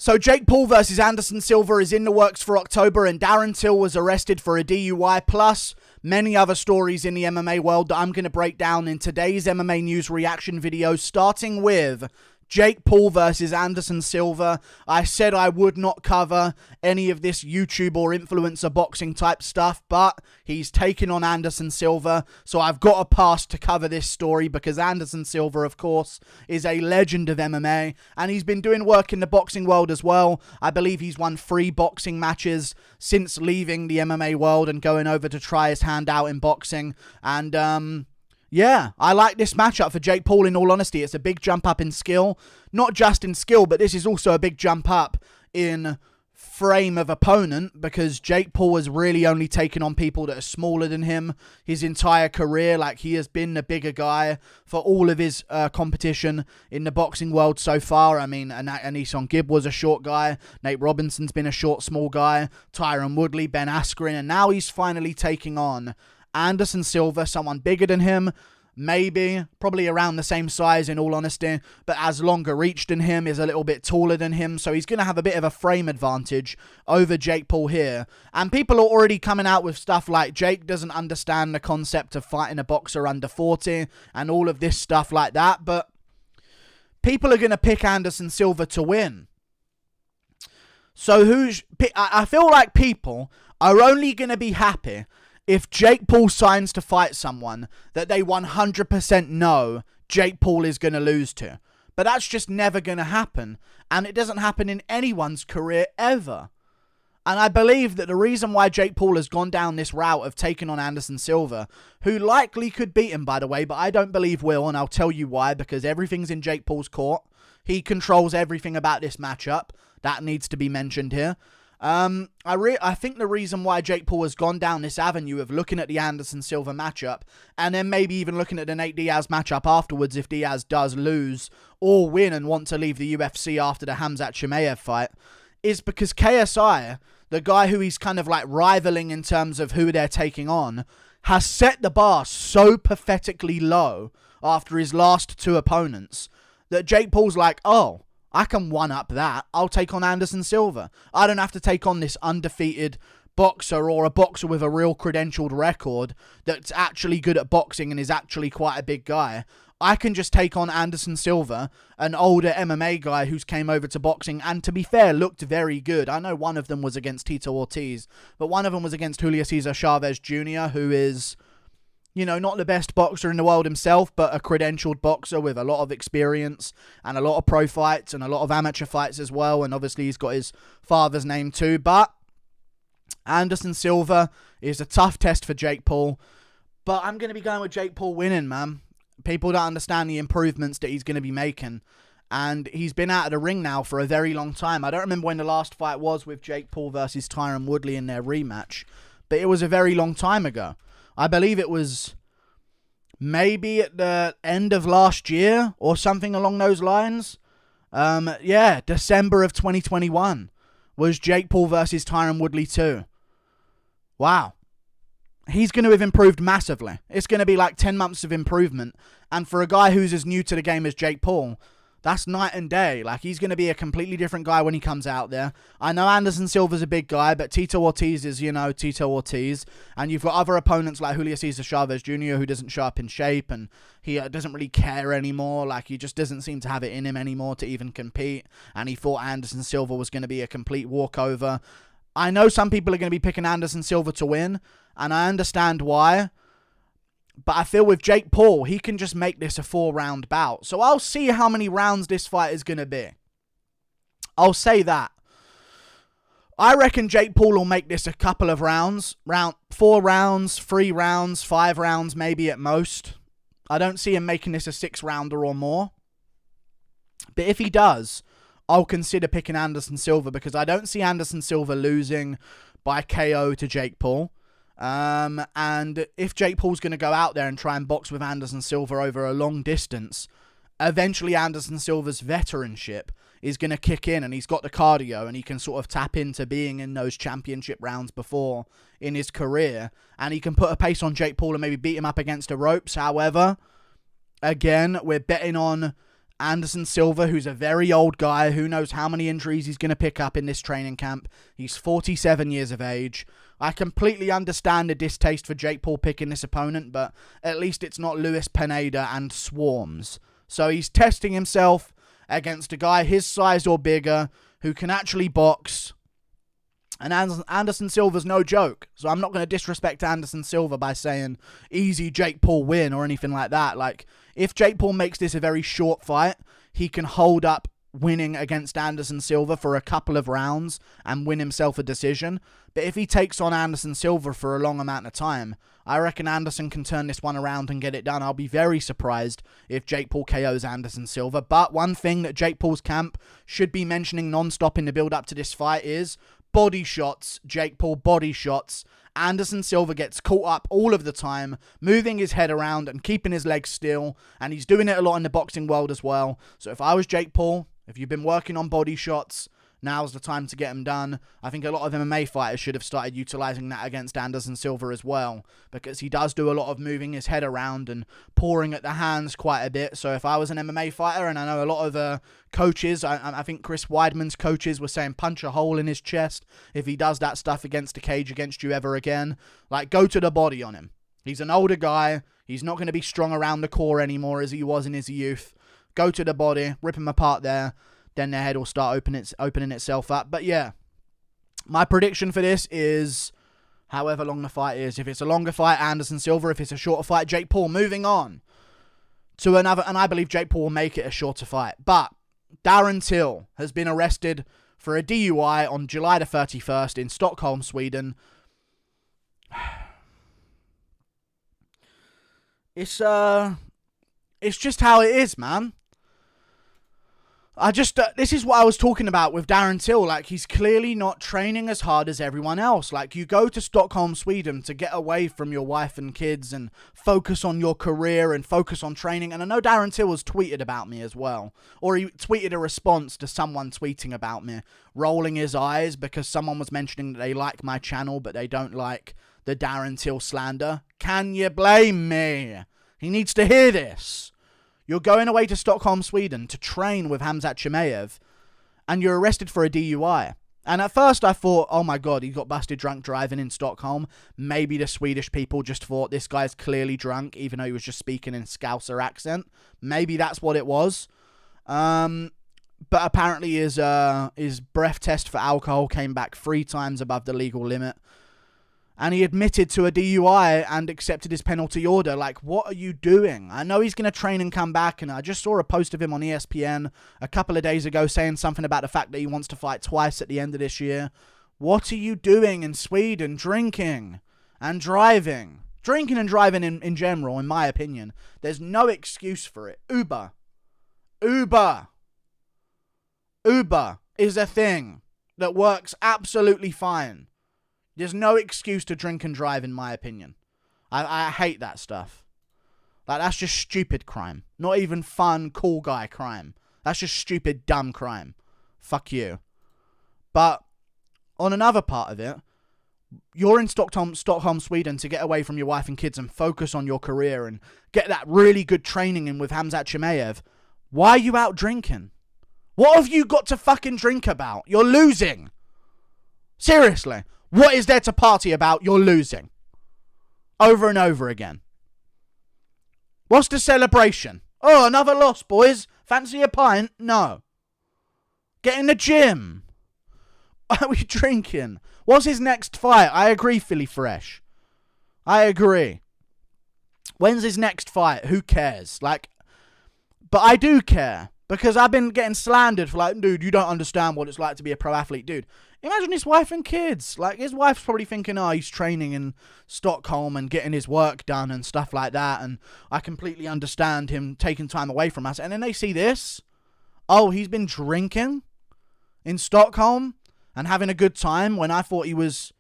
So Jake Paul versus Anderson Silva is in the works for October, and Darren Till was arrested for a DUI, plus many other stories in the MMA world that I'm going to break down in today's MMA news reaction video, starting with Jake Paul versus Anderson Silva. I said I would not cover any of this YouTube or influencer boxing type stuff, but he's taken on Anderson Silva, so I've got a pass to cover this story because Anderson Silva, of course, is a legend of MMA, and he's been doing work in the boxing world as well. I believe he's won 3 boxing matches since leaving the MMA world and going over to try his hand out in boxing, and yeah, I like this matchup for Jake Paul, in all honesty. It's a big jump up in skill. Not just in skill, but this is also a big jump up in frame of opponent, because Jake Paul has really only taken on people that are smaller than him his entire career. Like, he has been the bigger guy for all of his competition in the boxing world so far. I mean, Anderson Gibb was a short guy. Nate Robinson's been a short, small guy. Tyron, Woodley, Ben Askren. And now he's finally taking on Anderson Silva, someone bigger than him, probably around the same size in all honesty, but has longer reach than him, is a little bit taller than him, so he's going to have a bit of a frame advantage over Jake Paul here. And people are already coming out with stuff like Jake doesn't understand the concept of fighting a boxer under 40 and all of this stuff like that, but people are going to pick Anderson Silva to win. So I feel like people are only going to be happy if Jake Paul signs to fight someone that they 100% know Jake Paul is going to lose to. But that's just never going to happen. And it doesn't happen in anyone's career ever. And I believe that the reason why Jake Paul has gone down this route of taking on Anderson Silva, who likely could beat him, by the way, but I don't believe will, and I'll tell you why, because everything's in Jake Paul's court. He controls everything about this matchup. That needs to be mentioned here. I think the reason why Jake Paul has gone down this avenue of looking at the Anderson Silva matchup and then maybe even looking at the Nate Diaz matchup afterwards if Diaz does lose or win and want to leave the UFC after the Khamzat Chimaev fight is because KSI, the guy who he's kind of like rivaling in terms of who they're taking on, has set the bar so pathetically low after his last 2 opponents that Jake Paul's like, oh, I can one-up that. I'll take on Anderson Silva. I don't have to take on this undefeated boxer or a boxer with a real credentialed record that's actually good at boxing and is actually quite a big guy. I can just take on Anderson Silva, an older MMA guy who's came over to boxing and, to be fair, looked very good. I know one of them was against Tito Ortiz, but one of them was against Julio Cesar Chavez Jr., who is, you know, not the best boxer in the world himself, but a credentialed boxer with a lot of experience and a lot of pro fights and a lot of amateur fights as well. And obviously he's got his father's name too. But Anderson Silva is a tough test for Jake Paul. But I'm going to be going with Jake Paul winning, man. People don't understand the improvements that he's going to be making. And he's been out of the ring now for a very long time. I don't remember when the last fight was with Jake Paul versus Tyron Woodley in their rematch, but it was a very long time ago. I believe it was maybe at the end of last year or something along those lines. Yeah, December of 2021 was Jake Paul versus Tyron Woodley 2. Wow. He's going to have improved massively. It's going to be like 10 months of improvement. And for a guy who's as new to the game as Jake Paul, that's night and day. Like, he's going to be a completely different guy when he comes out there. I know Anderson Silva's a big guy, but Tito Ortiz is, you know, Tito Ortiz. And you've got other opponents like Julio Cesar Chavez Jr., who doesn't show up in shape, and he doesn't really care anymore. Like, he just doesn't seem to have it in him anymore to even compete. And he thought Anderson Silva was going to be a complete walkover. I know some people are going to be picking Anderson Silva to win, and I understand why. But I feel with Jake Paul, he can just make this a 4-round bout. So I'll see how many rounds this fight is going to be. I'll say that. I reckon Jake Paul will make this a couple of rounds. 4 rounds, 3 rounds, 5 rounds maybe at most. I don't see him making this a 6-rounder or more. But if he does, I'll consider picking Anderson Silva, because I don't see Anderson Silva losing by KO to Jake Paul. And if Jake Paul's going to go out there and try and box with Anderson Silva over a long distance, eventually Anderson Silva's veteranship is going to kick in, and he's got the cardio, and he can sort of tap into being in those championship rounds before in his career, and he can put a pace on Jake Paul and maybe beat him up against the ropes. However, again, we're betting on Anderson Silva, who's a very old guy, who knows how many injuries he's going to pick up in this training camp. He's 47 years of age. I completely understand the distaste for Jake Paul picking this opponent, but at least it's not Luis Pineda and Swarms. So he's testing himself against a guy his size or bigger who can actually box. And Anderson Silva's no joke. So I'm not going to disrespect Anderson Silva by saying easy Jake Paul win or anything like that. Like, if Jake Paul makes this a very short fight, he can hold up winning against Anderson Silva for a couple of rounds and win himself a decision. But if he takes on Anderson Silva for a long amount of time, I reckon Anderson can turn this one around and get it done. I'll be very surprised if Jake Paul KOs Anderson Silva. But one thing that Jake Paul's camp should be mentioning non-stop in the build-up to this fight is body shots. Jake Paul body shots. Anderson Silva gets caught up all of the time, moving his head around and keeping his legs still, and he's doing it a lot in the boxing world as well. So if I was Jake Paul, if you've been working on body shots, now's the time to get them done. I think a lot of MMA fighters should have started utilizing that against Anderson Silva as well, because he does do a lot of moving his head around and pawing at the hands quite a bit. So if I was an MMA fighter, and I know a lot of coaches, I think Chris Weidman's coaches were saying punch a hole in his chest if he does that stuff against a cage against you ever again. Like, go to the body on him. He's an older guy. He's not going to be strong around the core anymore as he was in his youth. Go to the body, rip him apart there. Then their head will start opening itself up. But yeah, my prediction for this is however long the fight is. If it's a longer fight, Anderson Silva. If it's a shorter fight, Jake Paul. Moving on to another, and I believe Jake Paul will make it a shorter fight. But Darren Till has been arrested for a DUI on July the 31st in Stockholm, Sweden. It's just how it is, man. This is what I was talking about with Darren Till. Like, he's clearly not training as hard as everyone else. Like, you go to Stockholm, Sweden to get away from your wife and kids and focus on your career and focus on training. And I know Darren Till has tweeted about me as well. Or he tweeted a response to someone tweeting about me, rolling his eyes because someone was mentioning that they like my channel, but they don't like the Darren Till slander. Can you blame me? He needs to hear this. You're going away to Stockholm, Sweden to train with Khamzat Chimaev, and you're arrested for a DUI. And at first I thought, oh my God, he got busted drunk driving in Stockholm. Maybe the Swedish people just thought this guy's clearly drunk, even though he was just speaking in Scouser accent. Maybe that's what it was. But apparently his breath test for alcohol came back 3 times above the legal limit. And he admitted to a DUI and accepted his penalty order. Like, what are you doing? I know he's going to train and come back, and I just saw a post of him on ESPN a couple of days ago saying something about the fact that he wants to fight twice at the end of this year. What are you doing in Sweden? Drinking and driving. Drinking and driving in general, in my opinion. There's no excuse for it. Uber is a thing that works absolutely fine. There's no excuse to drink and drive, in my opinion. I hate that stuff. Like, that's just stupid crime. Not even fun, cool guy crime. That's just stupid, dumb crime. Fuck you. But on another part of it, you're in Stockholm, Sweden to get away from your wife and kids and focus on your career and get that really good training in with Khamzat Chimaev. Why are you out drinking? What have you got to fucking drink about? You're losing. Seriously. What is there to party about? You're losing. Over and over again. What's the celebration? Oh, another loss, boys. Fancy a pint? No. Get in the gym. Are we drinking? What's his next fight? I agree, Philly Fresh. I agree. When's his next fight? Who cares? Like, but I do care. Because I've been getting slandered for like, dude, you don't understand what it's like to be a pro athlete. Dude, imagine his wife and kids. Like, his wife's probably thinking, oh, he's training in Stockholm and getting his work done and stuff like that. And I completely understand him taking time away from us. And then they see this. Oh, he's been drinking in Stockholm and having a good time when I thought he was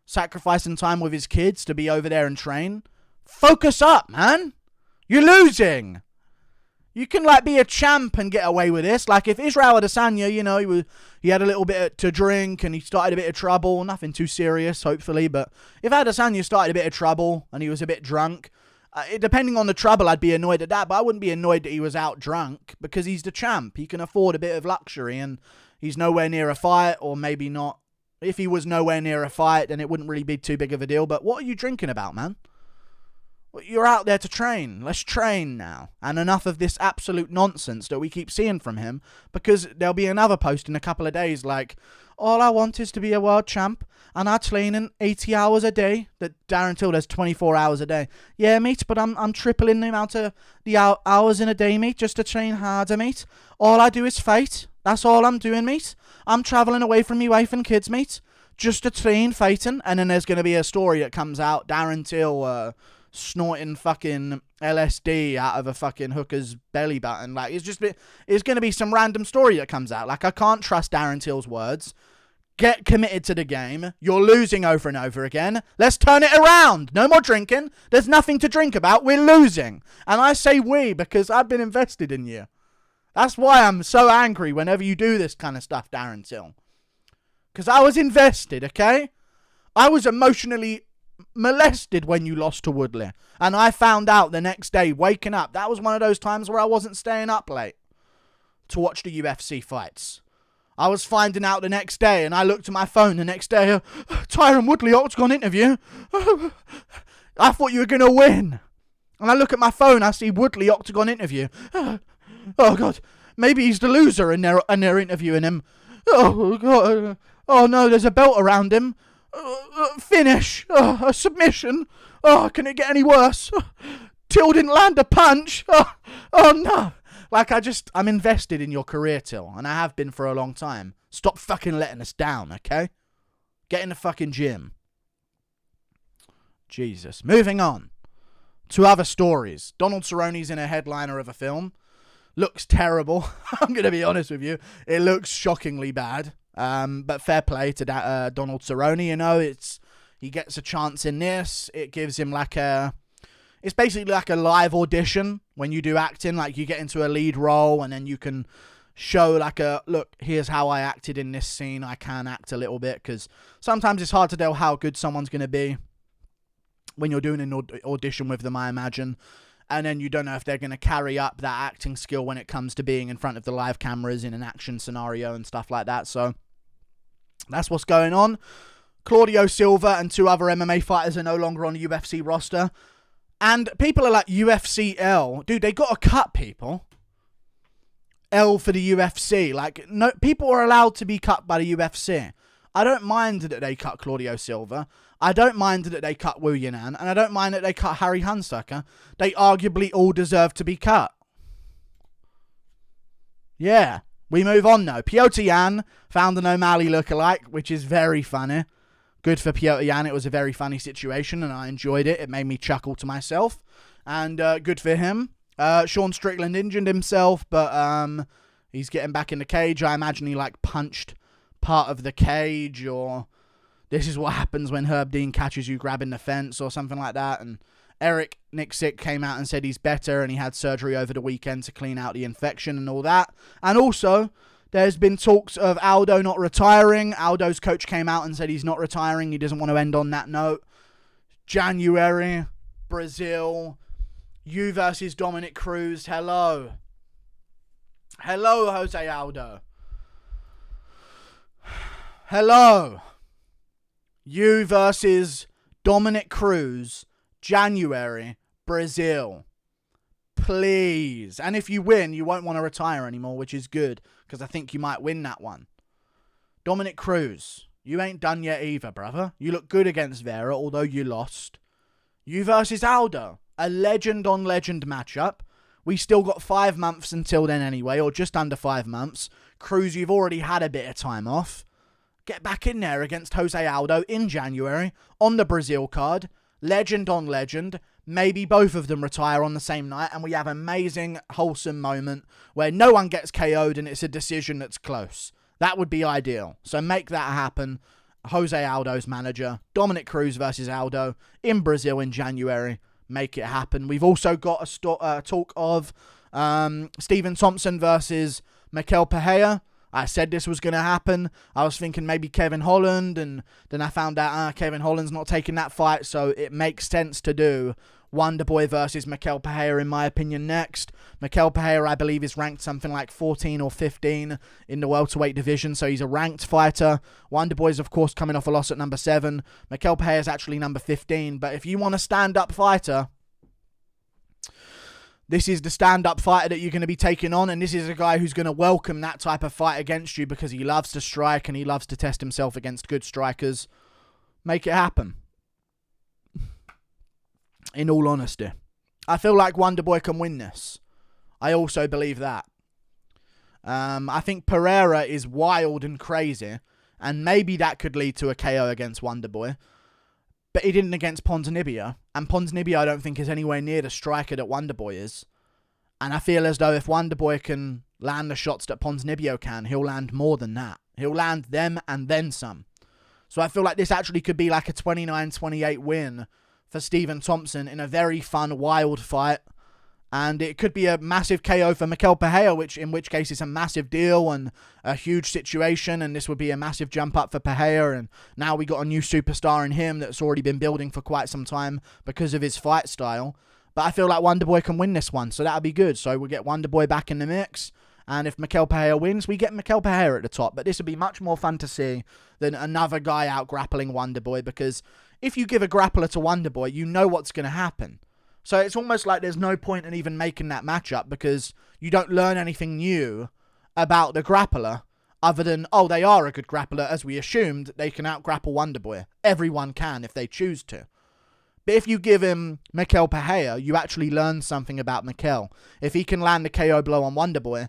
sacrificing time with his kids to be over there and train. Focus up, man. You're losing. You can, like, be a champ and get away with this. Like, if Israel Adesanya, you know, he had a little bit to drink and he started a bit of trouble. Nothing too serious, hopefully. But if Adesanya started a bit of trouble and he was a bit drunk, Depending on the trouble, I'd be annoyed at that, but I wouldn't be annoyed that he was out drunk because he's the champ. He can afford a bit of luxury and he's nowhere near a fight, or maybe not. If he was nowhere near a fight, then it wouldn't really be too big of a deal. But what are you drinking about, man? You're out there to train. Let's train now. And enough of this absolute nonsense that we keep seeing from him, because there'll be another post in a couple of days like, all I want is to be a world champ and I train in 80 hours a day. That Darren Till does 24 hours a day. Yeah, mate, but I'm tripling the amount of the hours in a day, mate, just to train harder, mate. All I do is fight. That's all I'm doing, mate. I'm travelling away from me wife and kids, mate, just to train fighting. And then there's going to be a story that comes out, Darren Till snorting fucking LSD out of a fucking hooker's belly button. Like, it's going to be some random story that comes out. Like, I can't trust Darren Till's words. Get committed to the game. You're losing over and over again. Let's turn it around. No more drinking. There's nothing to drink about. We're losing. And I say we because I've been invested in you. That's why I'm so angry whenever you do this kind of stuff, Darren Till. Because I was invested, okay? I was emotionally molested when you lost to Woodley. And I found out the next day, waking up. That was one of those times where I wasn't staying up late to watch the UFC fights. I was finding out the next day, and I looked at my phone the next day. Tyron Woodley Octagon interview. I thought you were going to win. And I look at my phone, I see Woodley Octagon interview. Oh, God. Maybe he's the loser and they're interviewing him. Oh, God. Oh, no, there's a belt around him. Finish. A submission. Oh, can it get any worse? Till didn't land a punch. Oh, no. Like, I'm invested in your career, Till, and I have been for a long time. Stop fucking letting us down, okay? Get in the fucking gym. Jesus. Moving on to other stories. Donald Cerrone's in a headliner of a film. Looks terrible. I'm going to be honest with you. It looks shockingly bad. But fair play to that Donald Cerrone. You know, he gets a chance in this. It gives him it's basically like a live audition when you do acting. Like, you get into a lead role and then you can show look, here's how I acted in this scene. I can act a little bit, because sometimes it's hard to tell how good someone's going to be when you're doing an audition with them, I imagine. And then you don't know if they're going to carry up that acting skill when it comes to being in front of the live cameras in an action scenario and stuff like that. So that's what's going on. Claudio Silva and 2 other MMA fighters are no longer on the UFC roster. And people are like, UFC L. Dude, they got to cut people. L for the UFC. Like, no, people are allowed to be cut by the UFC. I don't mind that they cut Claudio Silva. I don't mind that they cut Wu Yanan. And I don't mind that they cut Harry Hunsucker. They arguably all deserve to be cut. Yeah. We move on now. Piotr Jan found an O'Malley lookalike, which is very funny. Good for Piotr Jan. It was a very funny situation, and I enjoyed it. It made me chuckle to myself. And good for him. Sean Strickland injured himself, but he's getting back in the cage. I imagine he punched part of the cage, or this is what happens when Herb Dean catches you grabbing the fence or something like that. And Eric Nixick came out and said he's better and he had surgery over the weekend to clean out the infection and all that. And also, there's been talks of Aldo not retiring. Aldo's coach came out and said he's not retiring. He doesn't want to end on that note. January, Brazil, you versus Dominic Cruz. Hello. Hello, Jose Aldo. Hello. You versus Dominic Cruz, January, Brazil. Please. And if you win, you won't want to retire anymore, which is good, because I think you might win that one. Dominic Cruz, you ain't done yet either, brother. You look good against Vera, although you lost. You versus Aldo, a legend-on-legend matchup. We still got 5 months until then anyway, or just under 5 months. Cruz, you've already had a bit of time off. Get back in there against Jose Aldo in January on the Brazil card. Legend on legend. Maybe both of them retire on the same night and we have an amazing, wholesome moment where no one gets KO'd and it's a decision that's close. That would be ideal. So make that happen. Jose Aldo's manager. Dominic Cruz versus Aldo in Brazil in January. Make it happen. We've also got a talk of Stephen Thompson versus Michel Pereira. I said this was going to happen. I was thinking maybe Kevin Holland, and then I found out Kevin Holland's not taking that fight, so it makes sense to do Wonderboy versus Michel Pereira, in my opinion, next. Michel Pereira, I believe, is ranked something like 14 or 15 in the welterweight division, so he's a ranked fighter. Wonderboy's, of course, coming off a loss at number 7. Michel Pereira's actually number 15, but if you want a stand-up fighter, this is the stand-up fighter that you're going to be taking on, and this is a guy who's going to welcome that type of fight against you because he loves to strike and he loves to test himself against good strikers. Make it happen. In all honesty, I feel like Wonderboy can win this. I also believe that. I think Pereira is wild and crazy, and maybe that could lead to a KO against Wonderboy. But he didn't against Ponzinibbio, and Ponzinibbio I don't think is anywhere near the striker that Wonderboy is. And I feel as though if Wonderboy can land the shots that Ponzinibbio can, he'll land more than that. He'll land them and then some. So I feel like this actually could be like a 29-28 win for Stephen Thompson in a very fun, wild fight. And it could be a massive KO for Michel Pereira, in which case it's a massive deal and a huge situation, and this would be a massive jump up for Pereira. And now we got a new superstar in him that's already been building for quite some time because of his fight style. But I feel like Wonderboy can win this one, so that'll be good. So we'll get Wonderboy back in the mix. And if Michel Pereira wins, we get Michel Pereira at the top. But this would be much more fun to see than another guy out grappling Wonderboy, because if you give a grappler to Wonderboy, you know what's going to happen. So it's almost like there's no point in even making that matchup because you don't learn anything new about the grappler other than, oh, they are a good grappler, as we assumed. They can out-grapple Wonderboy. Everyone can if they choose to. But if you give him Michel Pereira, you actually learn something about Michel. If he can land the KO blow on Wonderboy,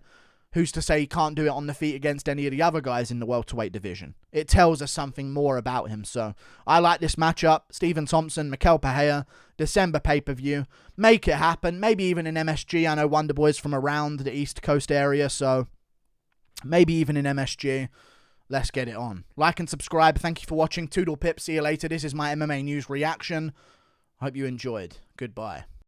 who's to say he can't do it on the feet against any of the other guys in the welterweight division? It tells us something more about him. So I like this matchup. Stephen Thompson, Michel Pereira, December pay-per-view. Make it happen. Maybe even in MSG. I know Wonderboy's from around the East Coast area, so maybe even in MSG. Let's get it on. Like and subscribe. Thank you for watching. Toodle pip. See you later. This is my MMA news reaction. Hope you enjoyed. Goodbye.